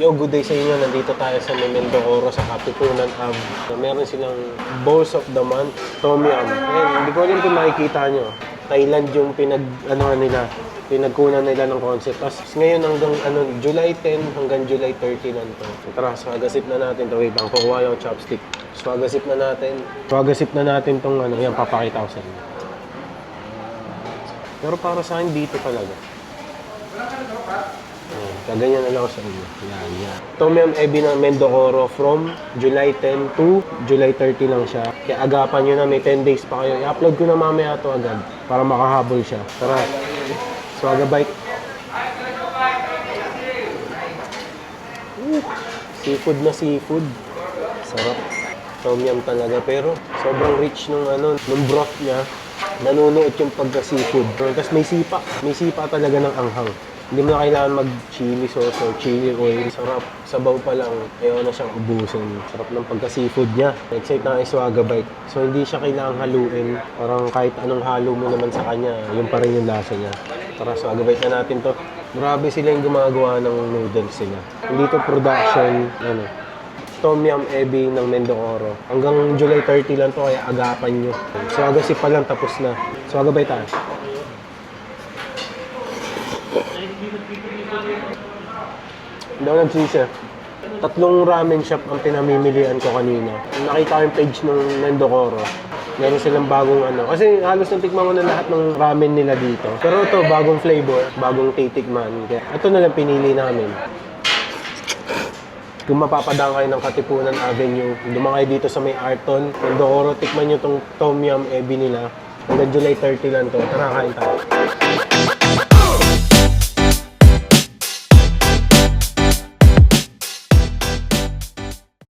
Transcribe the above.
Yo, good day sa inyo. Nandito tayo sa Mendocoro sa Katipunan Ave. Meron silang Balls of the Month, Tom Yum. Ayan, hindi ko alam kung makikita nyo. Thailand yung pinagkunan nila ng concept. Tapos ngayon hanggang July 10 hanggang July 30 lang to. Tara, swagasip na natin to. Wait lang, kukuha yung chopstick. Swagasip na natin. Swagasip na natin tong yan, papakita ko sa inyo. Pero para sa akin dito talaga. Kaganyan na lang ako sa inyo. Yan. Tom Yum Ebi ng Mendocoro from July 10 to July 30 lang siya. Kaya agapan nyo na, may 10 days pa kayo. I-upload ko na mamaya to agad para makahabol siya. Tara, swagabite. Seafood na seafood. Sarap. Tom Yum talaga. Pero sobrang rich nung broth niya. Nanunuot yung pagka-seafood. Tapos may sipa. May sipa talaga ng anghang. Hindi mo na kailangan mag-chili sauce or chili oil. Sarap. Sabaw pa lang. Ayaw na siyang ubusin. Sarap ng pagka-seafood niya. Excite na iswagabite. So, hindi siya kailangang haluin. Parang kahit anong halo mo naman sa kanya, yun pa rin yung lasa niya. Tara, swagabite na natin to. Grabe sila yung gumagawa ng noodles sila. Hindi to production, Tom Yum Ebi ng Mendocoro. Hanggang July 30 lang to, kaya agapan nyo. Swagasip pa lang, tapos na. Swagabite tayo. Hindi ako nagsisi. 3 ramen shop ang pinamimilian ko kanina. Nakita ko yung page ng Mendocoro. Meron silang bagong Kasi halos natikman ko na lahat ng ramen nila dito. Pero ito, bagong flavor, bagong titikman. Kaya ito na lang pinili namin. Kung mapapadaan kayo ng Katipunan Avenue, dumang kayo dito sa may Arton, Mendocoro, tikman nyo tong Tom Yum Ebi nila. Hanggang July 30 lang to. Tara, kain tayo.